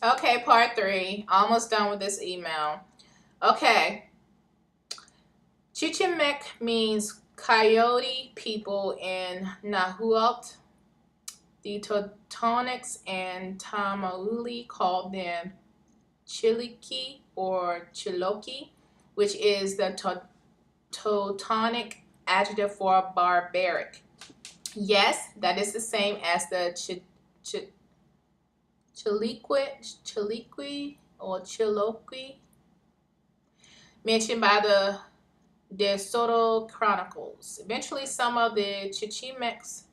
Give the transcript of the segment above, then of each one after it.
Okay, part 3. Almost done with this email. Okay. Chichimek means coyote people in Nahuatl. The Teutonics and Tamauli called them Chiliki or Chiloki, which is the Teutonic adjective for barbaric. Yes, that is the same as the Chiliqui or Chiloqui mentioned by the De Soto Chronicles. Eventually, some of the Chichimecs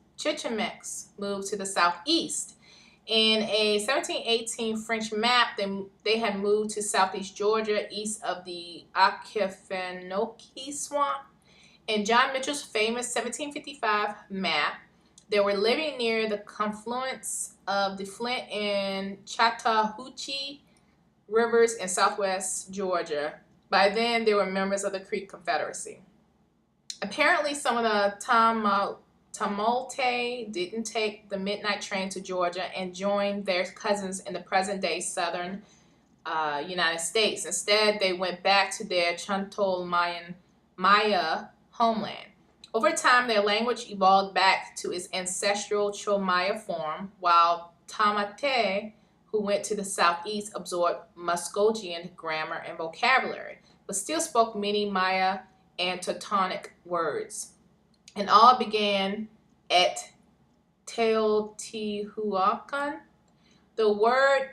moved to the southeast. In a 1718 French map, they had moved to southeast Georgia, east of the Ocefanoke Swamp. In John Mitchell's famous 1755 map, they were living near the confluence of the Flint and Chattahoochee rivers in southwest Georgia. By then, they were members of the Creek Confederacy. Apparently, some of the Tamulte didn't take the midnight train to Georgia and joined their cousins in the present-day southern United States. Instead, they went back to their Chantol Maya homeland. Over time, their language evolved back to its ancestral Chomaya form, while Tamate, who went to the southeast, absorbed Muskogean grammar and vocabulary, but still spoke many Maya and Teutonic words. And all began at Teotihuacan. The word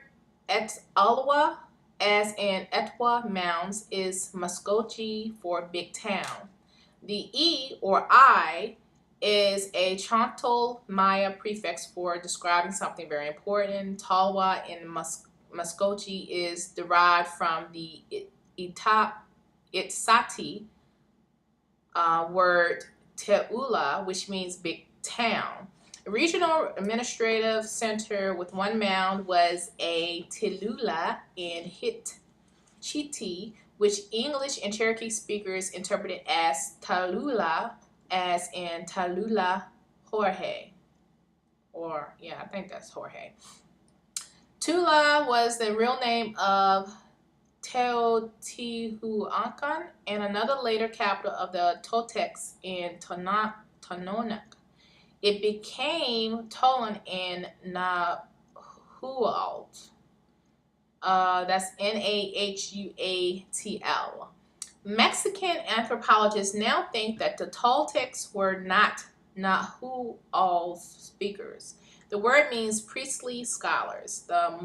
Etowah, as in Etwa Mounds, is Muskogee for big town. The E or I is a Chontal Maya prefix for describing something very important. Talwa in Muskogee is derived from the Itsati word Teula, which means big town. A regional administrative center with one mound was a Tilula in Hitchiti, which English and Cherokee speakers interpreted as Tallulah, as in Tallulah Jorge. Or, yeah, I think that's Jorge. Tula was the real name of Teotihuacan and another later capital of the Toltecs in Tononoc. It became Tolan in Nahuatl. That's Nahuatl. Mexican anthropologists now think that the Toltecs were not Nahuatl speakers. The word means priestly scholars. The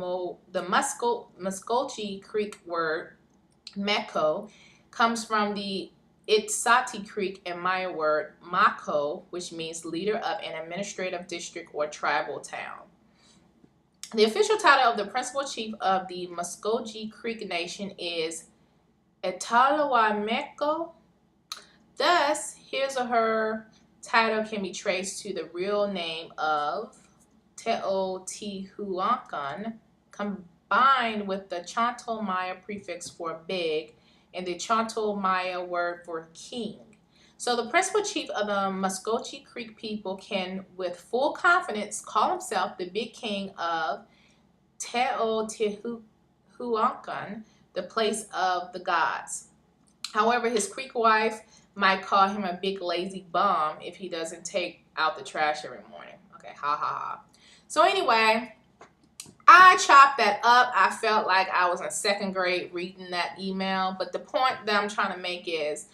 Muskogee Creek word Meko comes from the Itsati Creek and Maya word Mako, which means leader of an administrative district or tribal town. The official title of the principal chief of the Muskogee Creek Nation is Etalawaimeko. Thus, his or her title can be traced to the real name of Teotihuacan, combined with the Chontal Maya prefix for big and the Chontal Maya word for king. So the principal chief of the Muskogee Creek people can, with full confidence, call himself the big king of Teotihuacan, the place of the gods. However, his Creek wife might call him a big lazy bum if he doesn't take out the trash every morning. Okay, ha ha ha. So anyway, I chopped that up. I felt like I was in second grade reading that email. But the point that I'm trying to make is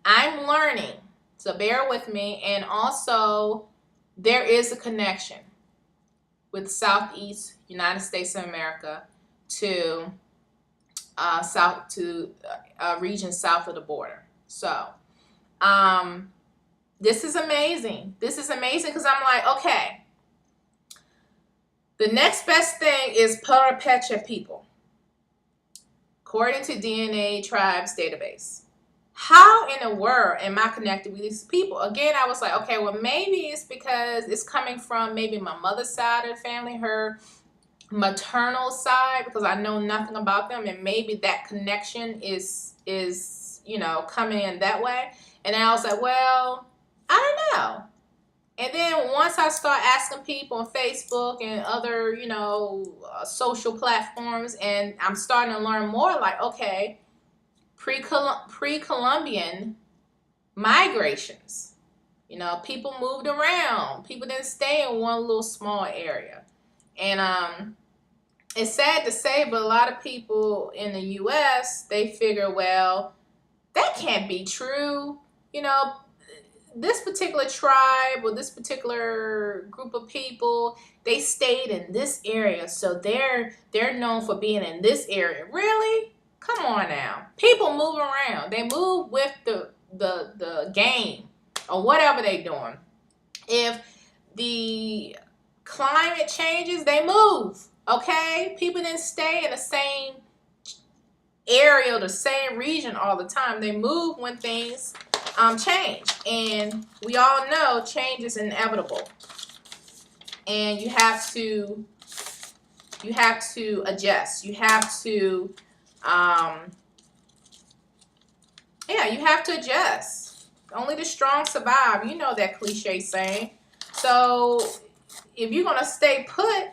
I'm learning. So bear with me. And also, there is a connection with Southeast United States of America to region south of the border. So this is amazing. This is amazing because I'm like, okay, the next best thing is Purepecha people, according to DNA Tribes database. How in the world am I connected with these people? Again, I was like, okay, well, maybe it's because it's coming from maybe my mother's side of the family, her maternal side, because I know nothing about them, and maybe that connection is coming in that way. And I was like, well, I don't know. And then once I start asking people on Facebook and other, social platforms, and I'm starting to learn more, like, okay, pre-Columbian migrations, people moved around. People didn't stay in one little small area. And it's sad to say, but a lot of people in the U.S., they figure, well, that can't be true. This particular tribe or this particular group of people, they stayed in this area, so they're known for being in this area. Really? Come on now. People move around. They move with the game or whatever they're doing. If the climate changes, they move. Okay? People didn't stay in the same area or the same region all the time. They move when things change, and we all know change is inevitable, and you have to adjust. You have to you have to adjust. Only the strong survive. You know that cliche saying. So if you're gonna stay put,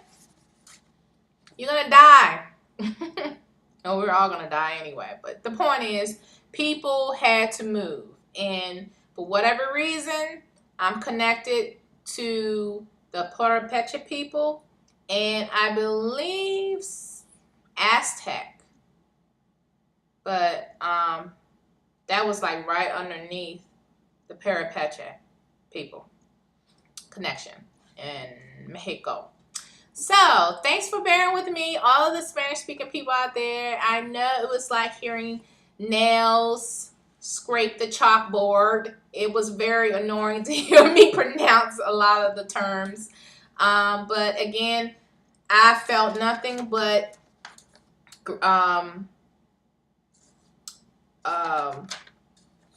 you're gonna die. No, we're all gonna die anyway, but the point is, people had to move. And for whatever reason, I'm connected to the Purepecha people, and I believe Aztec. But that was like right underneath the Purepecha people connection in Mexico. So, thanks for bearing with me, all of the Spanish-speaking people out there. I know it was like hearing nails scrape the chalkboard. It was very annoying to hear me pronounce a lot of the terms. But again, I felt nothing but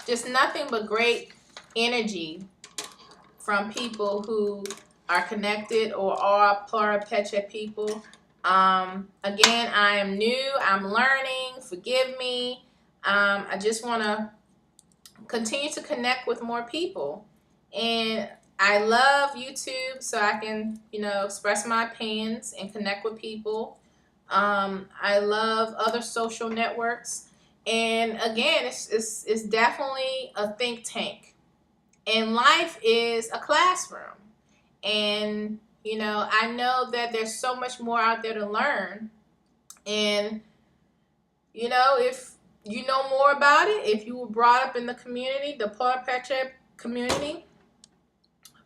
just nothing but great energy from people who are connected or are Purepecha people. Again, I am new. I'm learning. Forgive me. I just want to continue to connect with more people. And I love YouTube, so I can, express my opinions and connect with people. I love other social networks. And again, it's definitely a think tank. And life is a classroom. And, I know that there's so much more out there to learn. And, if you know more about it, if you were brought up in the community, the Purepecha community,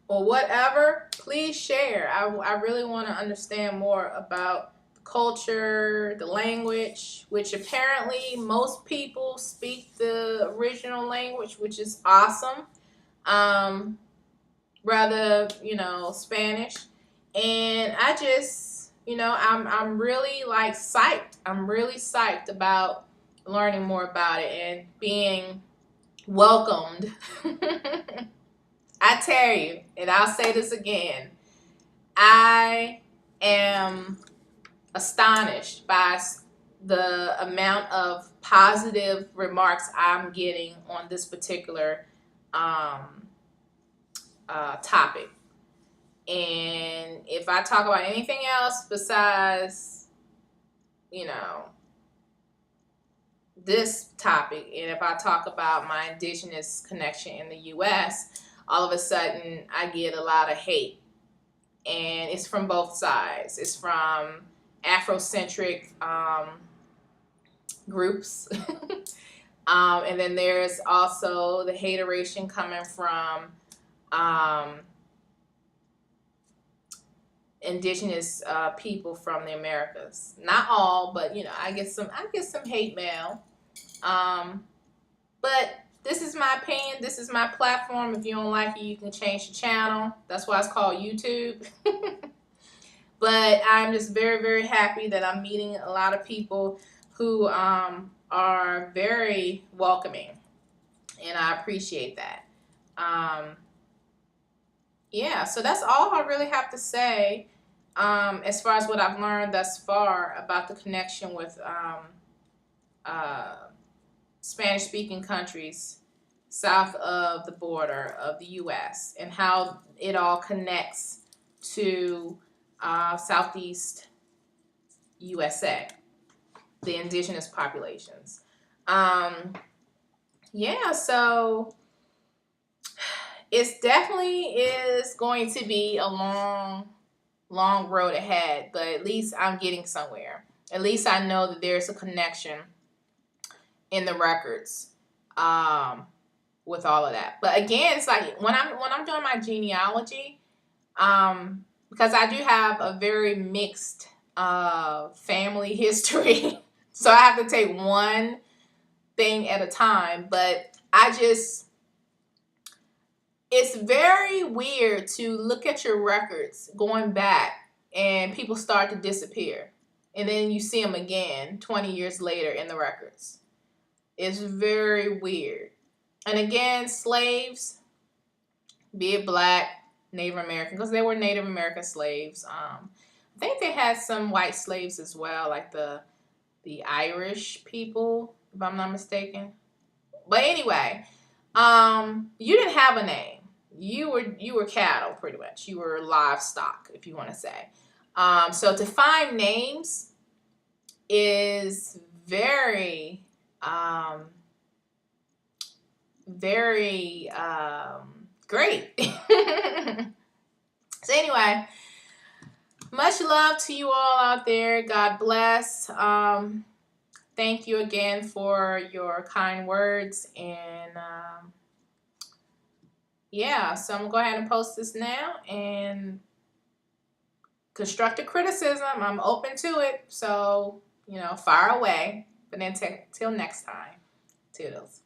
or whatever, please share. I really want to understand more about the culture, the language, which apparently most people speak the original language, which is awesome. Rather, Spanish. And I just, I'm really like psyched. I'm really psyched about learning more about it and being welcomed. I tell you, and I'll say this again, I am astonished by the amount of positive remarks I'm getting on this particular topic. And if I talk about anything else besides, this topic, and if I talk about my indigenous connection in the U.S., all of a sudden I get a lot of hate. And it's from both sides. It's from Afrocentric groups. And then there's also the hateration coming from indigenous people from the Americas. Not all, but I get some hate mail. But this is my opinion. This is my platform. If you don't like it, you can change the channel. That's why it's called YouTube. But I'm just very, very happy that I'm meeting a lot of people who are very welcoming, and I appreciate that. Yeah, so that's all I really have to say as far as what I've learned thus far about the connection with Spanish-speaking countries. south of the border of the U.S. and how it all connects to Southeast USA, the indigenous populations. Yeah, so it's definitely is going to be a long road ahead, but at least I'm getting somewhere. At least I know that there's a connection in the records with all of that. But again, it's like when I'm doing my genealogy, because I do have a very mixed family history, so I have to take one thing at a time. But it's very weird to look at your records going back and people start to disappear. And then you see them again 20 years later in the records. It's very weird. And again, slaves, be it Black, Native American, because they were Native American slaves. I think they had some white slaves as well, like the Irish people, if I'm not mistaken. But anyway, you didn't have a name. You were cattle, pretty much. You were livestock, if you want to say. So to find names is very, very great. So anyway, much love to you all out there. God bless. Thank you again for your kind words. And yeah, so I'm going to go ahead and post this now. And constructive criticism, I'm open to it. So, fire away. But then till next time. Toodles.